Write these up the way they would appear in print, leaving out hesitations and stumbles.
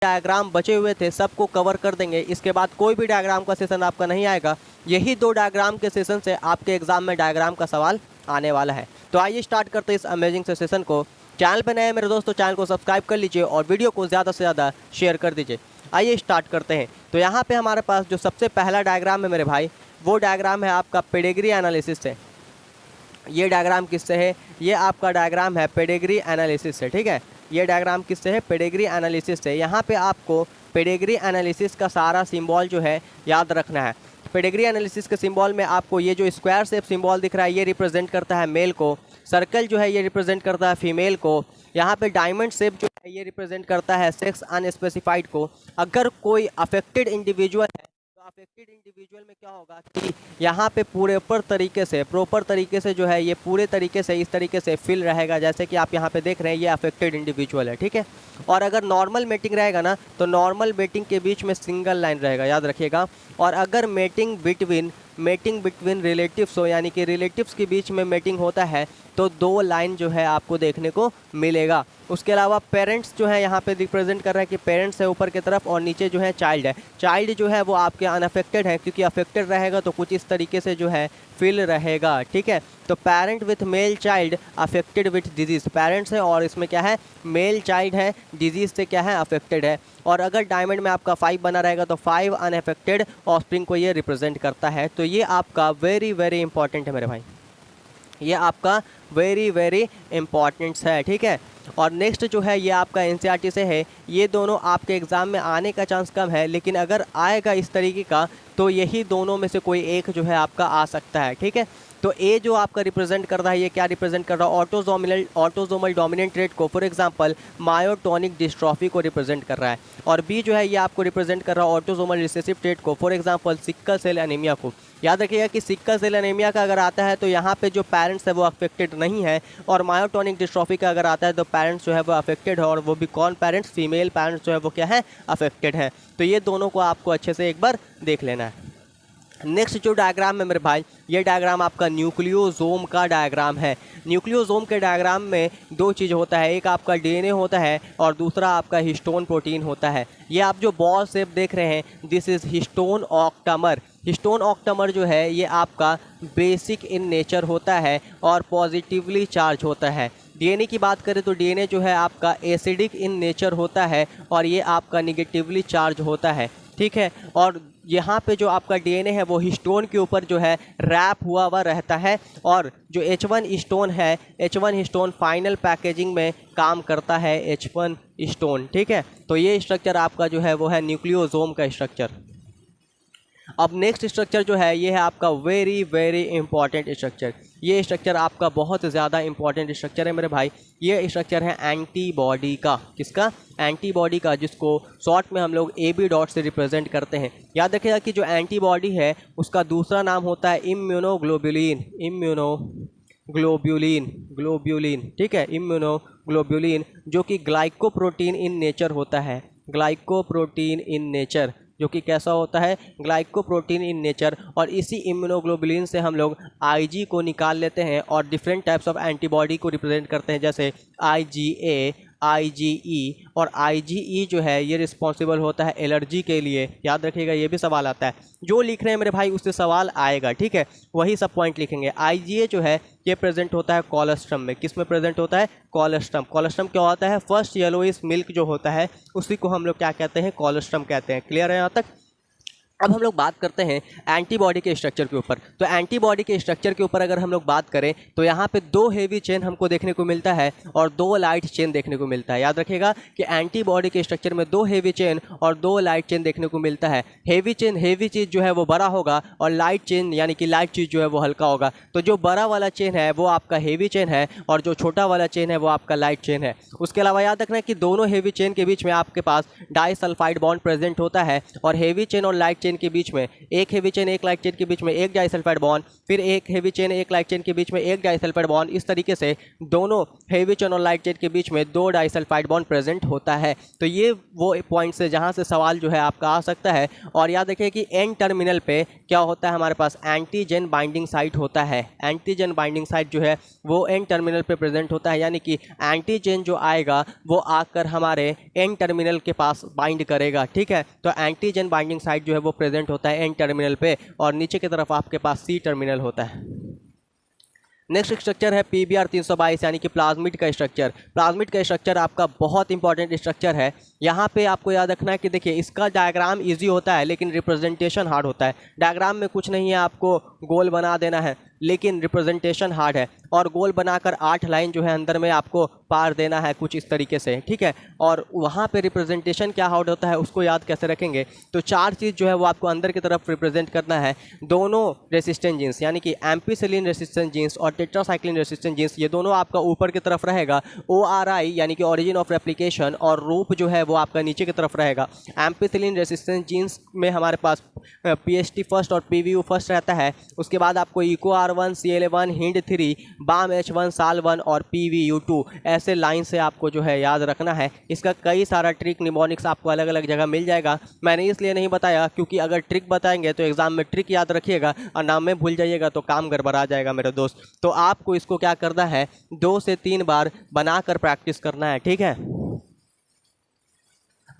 Diagram बचे हुए थे सबको कवर कर देंगे। इसके बाद कोई भी डायग्राम का सेशन आपका नहीं आएगा। यही 2 डायग्राम के सेशन से आपके एग्जाम में डायग्राम का सवाल आने वाला है। तो आइए स्टार्ट करते हैं इस अमेजिंग से सेशन को। चैनल पर नए हैं मेरे दोस्तों, चैनल को सब्सक्राइब कर लीजिए और वीडियो को ज़्यादा से ज़्यादा शेयर कर दीजिए। आइए स्टार्ट करते हैं। तो यहाँ पे हमारे पास जो सबसे पहला डायग्राम है मेरे भाई, वो डायग्राम है आपका पेडिग्री एनालिसिस से। ये डायग्राम किससे है? ये आपका डायग्राम है पेडिग्री एनालिसिस से। ठीक है, ये डायग्राम किससे है? पेडिग्री एनालिसिस से। यहाँ पे आपको पेडिग्री एनालिसिस का सारा सिंबल जो है याद रखना है। पेडिग्री एनालिसिस के सिंबल में आपको ये जो स्क्वायर शेप सिंबल दिख रहा है, ये रिप्रेजेंट करता है मेल को। सर्कल जो है ये रिप्रेजेंट करता है फीमेल को। यहाँ पे डायमंड शेप जो है ये रिप्रेजेंट करता है सेक्स अनस्पेसिफाइड को। अगर कोई अफेक्टेड इंडिविजुअल है तो अफेक्टेड इंडिविजुअल में क्या होगा कि यहाँ पे प्रॉपर तरीके से जो है ये पूरे तरीके से इस तरीके से फिल रहेगा, जैसे कि आप यहाँ पे देख रहे हैं ये अफेक्टेड इंडिविजुअल है। ठीक है, और अगर नॉर्मल मेटिंग रहेगा ना तो नॉर्मल मेटिंग के बीच में सिंगल लाइन रहेगा, याद रखिएगा। और अगर मेटिंग बिटवीन रिलेटिव्स हो, यानी कि रिलेटिव्स के बीच में मेटिंग होता है तो 2 लाइन जो है आपको देखने को मिलेगा। उसके अलावा पेरेंट्स जो है यहाँ पे रिप्रेजेंट कर रहा है कि पेरेंट्स है ऊपर की तरफ और नीचे जो है चाइल्ड है। चाइल्ड जो है वो आपके अनअफेक्टेड है, क्योंकि अफेक्टेड रहेगा तो कुछ इस तरीके से जो है फिल रहेगा। ठीक है, तो parent with male child affected with disease, parents है और इसमें क्या है मेल चाइल्ड है, डिजीज़ से क्या है अफेक्टेड है। और अगर डायमंड में आपका 5 बना रहेगा तो 5 अनअफेक्टेड ऑफस्प्रिंग को ये रिप्रेजेंट करता है। तो ये आपका वेरी इंपॉर्टेंट है मेरे भाई, ये आपका वेरी इंपॉर्टेंट है। ठीक है, और नेक्स्ट जो है ये आपका एनसीईआरटी से है। ये दोनों आपके एग्ज़ाम में आने का चांस कम है, लेकिन अगर आएगा इस तरीके का तो यही दोनों में से कोई एक जो है आपका आ सकता है। ठीक है, तो ए जो आपका रिप्रेजेंट कर रहा है, ये क्या रिप्रेजेंट कर रहा है? ऑटोसोमल डोमिनेंट ट्रेट को, फॉर एग्जांपल मायोटोनिक डिस्ट्रॉफी को रिप्रेजेंट कर रहा है। और बी जो है ये आपको रिप्रेजेंट कर रहा है ऑटोसोमल रिसेसिव ट्रेट को, for example sickle cell anaemia को। याद रखिएगा कि सिक्कल सेल एनीमिया का अगर आता है तो यहाँ पे जो पेरेंट्स है वो अफेक्टेड नहीं है, और मायोटोनिक डिस्ट्रॉफी का अगर आता है तो पेरेंट्स जो है वो अफेक्टेड है, और वो भी कौन पेरेंट्स? फीमेल पेरेंट्स जो है वो क्या है अफेक्टेड है। तो ये दोनों को आपको अच्छे से एक बार देख लेना है। नेक्स्ट जो डायग्राम है मेरे भाई, ये डायग्राम आपका न्यूक्लियोसोम का डायग्राम है। न्यूक्लियोसोम के डायग्राम में 2 चीज़ होता है, एक आपका डीएनए होता है और दूसरा आपका हिस्टोन प्रोटीन होता है। ये आप जो बॉल शेप देख रहे हैं, this is histone octamer. Histone octamer जो है ये आपका बेसिक इन नेचर होता है और पॉजिटिवली चार्ज होता है। डीएनए की बात करें तो डीएनए जो है आपका एसिडिक इन नेचर होता है और ये आपका निगेटिवली चार्ज होता है। ठीक है, और यहाँ पे जो आपका डीएनए है वो हिस्टोन के ऊपर जो है रैप हुआ रहता है, और जो H1 हिस्टोन है, H1 हिस्टोन फाइनल पैकेजिंग में काम करता है H1 हिस्टोन। ठीक है, तो ये स्ट्रक्चर आपका जो है वो है न्यूक्लियोसोम का स्ट्रक्चर। अब नेक्स्ट स्ट्रक्चर जो है ये है आपका वेरी इंपॉर्टेंट स्ट्रक्चर। ये स्ट्रक्चर आपका बहुत ज़्यादा इंपॉर्टेंट स्ट्रक्चर है मेरे भाई। ये स्ट्रक्चर है एंटीबॉडी का। किसका? एंटीबॉडी का, जिसको शॉर्ट में हम लोग AB डॉट से रिप्रेजेंट करते हैं। याद रखिएगा कि जो एंटीबॉडी है उसका दूसरा नाम होता है ग्लोब्यूलिन। ठीक है, इम्यूनोग्लोब्यूलिन, जो कि ग्लाइकोप्रोटीन इन नेचर होता है। ग्लाइकोप्रोटीन इन नेचर, जो कि कैसा होता है? Glycoprotein in nature. और इसी इम्यूनोग्लोबुलिन से हम लोग IG को निकाल लेते हैं और डिफरेंट टाइप्स ऑफ एंटीबॉडी को रिप्रेजेंट करते हैं, जैसे IgA, IgE। और IgE जो है ये रिस्पॉन्सिबल होता है एलर्जी के लिए। याद रखिएगा, ये भी सवाल आता है। जो लिख रहे हैं मेरे भाई उससे सवाल आएगा। ठीक है, वही सब पॉइंट लिखेंगे। IgA जो है ये प्रेजेंट होता है कोलेस्ट्रम में। किस में प्रेजेंट होता है? कोलेस्ट्रम। कोलेस्ट्रम क्या होता है? फर्स्ट येलोइश मिल्क जो होता है उसी को हम लोग क्या कहते हैं? कोलेस्ट्रम कहते हैं। क्लियर है यहाँ तक? अब हम लोग बात करते हैं एंटीबॉडी के स्ट्रक्चर के ऊपर। तो एंटीबॉडी के स्ट्रक्चर के ऊपर अगर हम लोग बात करें तो यहाँ पे 2 हेवी चेन हमको देखने को मिलता है और 2 लाइट चेन देखने को मिलता है। याद रखिएगा कि एंटीबॉडी के स्ट्रक्चर में 2 हेवी चेन और 2 लाइट चेन देखने को मिलता है। हेवी चीज़ जो है वो बड़ा होगा और लाइट चेन यानी कि लाइट चीज़ जो है वो हल्का होगा। तो जो बड़ा वाला चेन है वो आपका हेवी चेन है और जो छोटा वाला चेन है वो आपका लाइट चेन है। उसके अलावा याद रखना है कि दोनों हेवी चेन के बीच में आपके पास डाइसल्फाइड बॉन्ड प्रेजेंट होता है, और हेवी चेन और लाइट चेन चेन के बीच में एक हेवी चेन एक लाइट चेन के बीच में एक डाइसल्फाइड बॉन्ड, फिर एक हेवी चेन एक लाइट चेन के बीच में एक डाइसल्फाइड बॉन्ड, इस तरीके से दोनों हेवी चेन और लाइट चेन के बीच में 2 डाइसल्फाइड बॉन्ड प्रेजेंट होता है। तो ये वो पॉइंट्स है जहाँ से सवाल जो है आपका आ सकता है। और याद रखिए कि एन टर्मिनल पे क्या होता है, हमारे पास एंटीजन बाइंडिंग साइट होता है। एंटीजन बाइंडिंग साइट जो है वो एन टर्मिनल पे प्रेजेंट होता है, यानी कि एंटीजन जो आएगा वो आकर हमारे एन टर्मिनल के पास बाइंड करेगा। ठीक है, तो एंटीजन बाइंडिंग साइट जो है वो प्रेजेंट होता है एन टर्मिनल पे, और नीचे की तरफ आपके पास सी टर्मिनल होता है। नेक्स्ट स्ट्रक्चर है PBr 322 यानी कि प्लाज्मिड का स्ट्रक्चर। प्लाज्मिड का स्ट्रक्चर आपका बहुत इंपॉर्टेंट स्ट्रक्चर है। यहाँ पे आपको याद रखना है कि देखिए इसका डायग्राम इजी होता है लेकिन रिप्रेजेंटेशन हार्ड होता है। डायग्राम में कुछ नहीं है, आपको गोल बना देना है, लेकिन रिप्रेजेंटेशन हार्ड है। और गोल बनाकर 8 लाइन जो है अंदर में आपको पार देना है कुछ इस तरीके से। ठीक है, और वहाँ पे रिप्रेजेंटेशन क्या हार्ड होता है उसको याद कैसे रखेंगे, तो 4 चीज़ जो है वो आपको अंदर की तरफ रिप्रेजेंट करना है। दोनों रेसिस्टेंट जीन्स यानी कि एम्पीसिलिन रेसिस्टेंट जीन्स और टेट्रासाइक्लिन रेसिस्टेंट जीन्स, ये दोनों आपका ऊपर की तरफ रहेगा। ORI यानी कि ओरिजिन ऑफ रेप्लिकेशन और रूप जो है वो आपका नीचे की तरफ रहेगा। एम्पीसिलिन रेसिस्टेंट जीन्स में हमारे पास PST फर्स्ट और PVU फर्स्ट रहता है। उसके बाद आपको eco R1 CL1 hind 3 balm H1 साल 1 और PVU2 ऐसे लाइन से आपको जो है याद रखना है। इसका कई सारा ट्रिक निमोनिक्स आपको अलग अलग जगह मिल जाएगा। मैंने इसलिए नहीं बताया क्योंकि अगर ट्रिक बताएंगे तो एग्जाम में ट्रिक याद रखिएगा और नाम में भूल जाइएगा तो काम गड़बड़ा जाएगा मेरे दोस्त। तो आपको इसको क्या करना है, 2 से 3 बार बनाकर प्रैक्टिस करना है। ठीक है,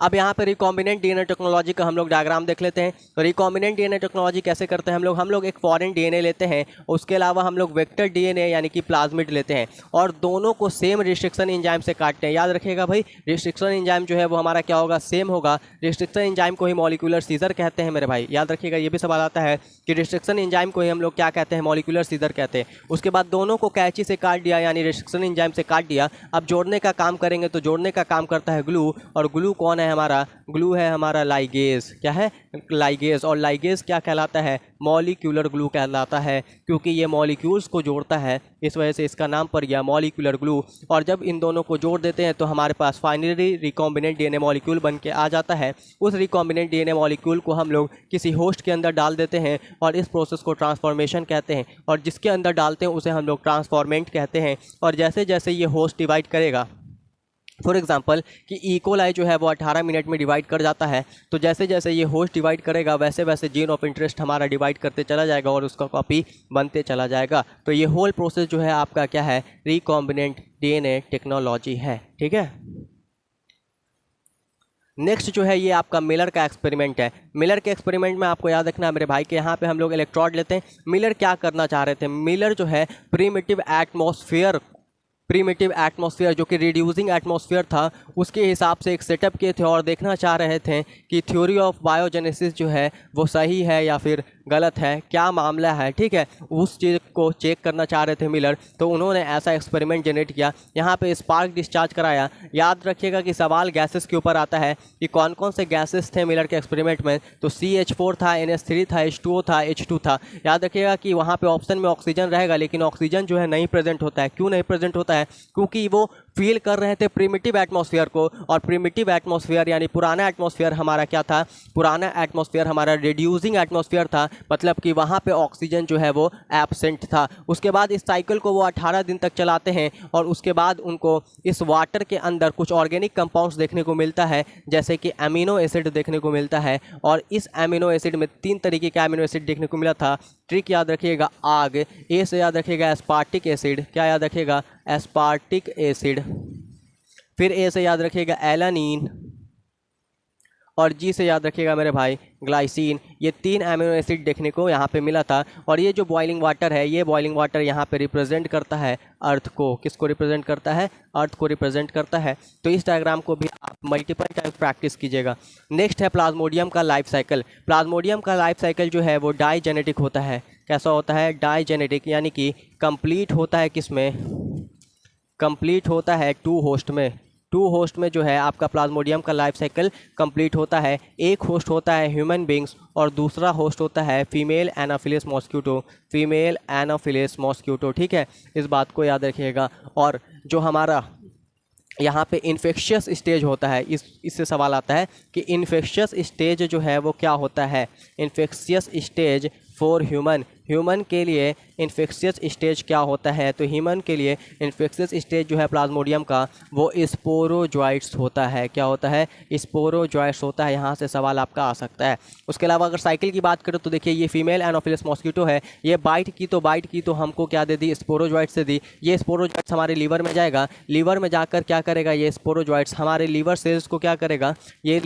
अब यहाँ पर रिकॉम्बिनेंट डीएनए टेक्नोलॉजी का हम लोग डायग्राम देख लेते हैं। तो रिकॉम्बिनेंट डीएनए टेक्नोलॉजी कैसे करते हैं हम लोग एक फॉरेन डीएनए लेते हैं, उसके अलावा हम लोग वेक्टर डीएनए यानी कि प्लाज्मिड लेते हैं और दोनों को सेम रिस्ट्रिक्शन एंजाइम से काटते हैं। याद रखिएगा भाई, रिस्ट्रिक्शन एंजाइम जो है वो हमारा क्या होगा, सेम होगा। रिस्ट्रिक्शन एंजाइम को ही मॉलिक्यूलर सीजर कहते हैं मेरे भाई, याद रखिएगा। ये भी सवाल आता है कि रिस्ट्रिक्शन एंजाइम को ही हम लोग क्या कहते हैं, मॉलिक्यूलर सीजर कहते हैं। उसके बाद दोनों को कैंची से काट दिया यानी रिस्ट्रिक्शन एंजाइम से काट दिया। अब जोड़ने का काम करेंगे तो जोड़ने का काम करता है ग्लू, और ग्लू कौन है हमारा, ग्लू है हमारा लाइगेज। क्या है, लाइगेज। और लाइगेज क्या कहलाता है, मॉलिक्यूलर ग्लू कहलाता है, क्योंकि ये मॉलिक्यूल्स को जोड़ता है, इस वजह से इसका नाम पड़ गया मॉलिक्यूलर ग्लू। और जब इन दोनों को जोड़ देते हैं तो हमारे पास फाइनली रिकॉम्बिनेंट डीएनए मॉलिक्यूल बन के आ जाता है। उस रिकॉम्बिनेंट डीएनए मॉलिक्यूल को हम लोग किसी होस्ट के अंदर डाल देते हैं और इस प्रोसेस को ट्रांसफॉर्मेशन कहते हैं। और जिसके अंदर डालते हैं उसे हम लोग ट्रांसफॉर्मेंट कहते हैं। और जैसे जैसे ये होस्ट डिवाइड करेगा, फॉर एग्जाम्पल कि इकोलाई जो है वो 18 मिनट में डिवाइड कर जाता है, तो जैसे जैसे ये होस्ट डिवाइड करेगा वैसे वैसे जीन ऑफ इंटरेस्ट हमारा डिवाइड करते चला जाएगा और उसका कॉपी बनते चला जाएगा। तो ये होल प्रोसेस जो है आपका क्या है, रिकॉम्बिनेंट डीएनए टेक्नोलॉजी है। ठीक है, नेक्स्ट जो है ये आपका मिलर का एक्सपेरिमेंट है। मिलर के एक्सपेरिमेंट में आपको याद रखना है मेरे भाई कि यहाँ पे हम लोग इलेक्ट्रोड लेते हैं। मिलर क्या करना चाह रहे थे, मिलर जो है प्रीमिटिव एटमॉस्फेयर जो कि रिड्यूसिंग एटमॉस्फेयर था, उसके हिसाब से एक सेटअप किए थे और देखना चाह रहे थे कि थ्योरी ऑफ बायोजेनेसिस जो है वो सही है या फिर गलत है, क्या मामला है। ठीक है, उस चीज़ को चेक करना चाह रहे थे मिलर, तो उन्होंने ऐसा एक्सपेरिमेंट जनरेट किया। यहाँ पे स्पार्क डिस्चार्ज कराया। याद रखिएगा कि सवाल गैसेस के ऊपर आता है कि कौन कौन से गैसेस थे मिलर के एक्सपेरिमेंट में, तो CH4 था, NH3 था, H2O था, H2 था। याद रखिएगा कि वहाँ पे ऑप्शन में ऑक्सीजन रहेगा, लेकिन ऑक्सीजन जो है नहीं प्रेजेंट होता है। क्यों नहीं प्रेजेंट होता है, क्योंकि वो फील कर रहे थे प्रिमिटिव एटमॉस्फेयर को, और प्रिमिटिव एटमॉस्फेयर यानी पुराना एटमॉस्फेयर हमारा क्या था, पुराना एटमॉस्फेयर हमारा रिड्यूसिंग एटमॉस्फेयर था, मतलब कि वहाँ पे ऑक्सीजन जो है वो एब्सेंट था। उसके बाद इस साइकिल को वो 18 दिन तक चलाते हैं और उसके बाद उनको इस वाटर के अंदर कुछ ऑर्गेनिक कंपाउंड्स देखने को मिलता है, जैसे कि अमीनो एसिड देखने को मिलता है। और इस अमीनो एसिड में 3 तरीके के अमीनो एसिड देखने को मिला था। ट्रिक याद रखिएगा, आग, ए से याद रखिएगा एस्पार्टिक एसिड, क्या याद रखिएगा, एस्पार्टिक एसिड। फिर ए से याद रखिएगा एलानीन, और जी से याद रखिएगा मेरे भाई ग्लाइसिन। ये 3 अमीनो एसिड देखने को यहाँ पे मिला था। और ये जो बॉइलिंग वाटर है, ये बॉइलिंग वाटर यहाँ पे रिप्रेजेंट करता है अर्थ को। किसको रिप्रेजेंट करता है, अर्थ को रिप्रेजेंट करता है। तो इस डायग्राम को भी आप मल्टीपल टाइम प्रैक्टिस कीजिएगा। नेक्स्ट है प्लाज्मोडियम का लाइफ साइकिल। प्लाज्मोडियम का लाइफ साइकिल जो है वो डाइजेनेटिक होता है। कैसा होता है, डाइजेनेटिक, यानी कि कंप्लीट होता है किसमें, कंप्लीट होता है 2 होस्ट में। 2 होस्ट में जो है आपका प्लाज्मोडियम का लाइफ साइकिल कंप्लीट होता है। एक होस्ट होता है ह्यूमन बींग्स और दूसरा होस्ट होता है female Anopheles mosquito, female Anopheles mosquito. ठीक है, इस बात को याद रखिएगा। और जो हमारा यहाँ पे इन्फेक्शियस स्टेज होता है। इससे सवाल आता है कि इन्फेक्शियस स्टेज जो है वो क्या होता है। इन्फेक्शियस स्टेज फॉर ह्यूमन के लिए इन्फेक्शियस स्टेज क्या होता है। तो ह्यूमन के लिए इन्फेक्शियस स्टेज जो है प्लाज्मोडियम का वो स्पोरोजॉइट्स होता है। क्या होता है? स्पोरोजॉइट्स होता है। यहाँ से सवाल आपका आ सकता है। उसके अलावा अगर साइकिल की बात करें तो देखिए ये फीमेल एनोफिलस मॉस्किटो है। ये बाइट की तो हमको क्या दे दी? स्पोरोजॉइट्स से दी। ये स्पोरोजॉइट्स हमारे लीवर में जाएगा। लीवर में जाकर क्या करेगा? ये स्पोरोजॉइट्स हमारे लीवर सेल्स को क्या करेगा? ये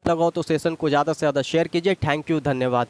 लगाओ तो सेशन को ज़्यादा से ज़्यादा शेयर कीजिए। थैंक यू, धन्यवाद।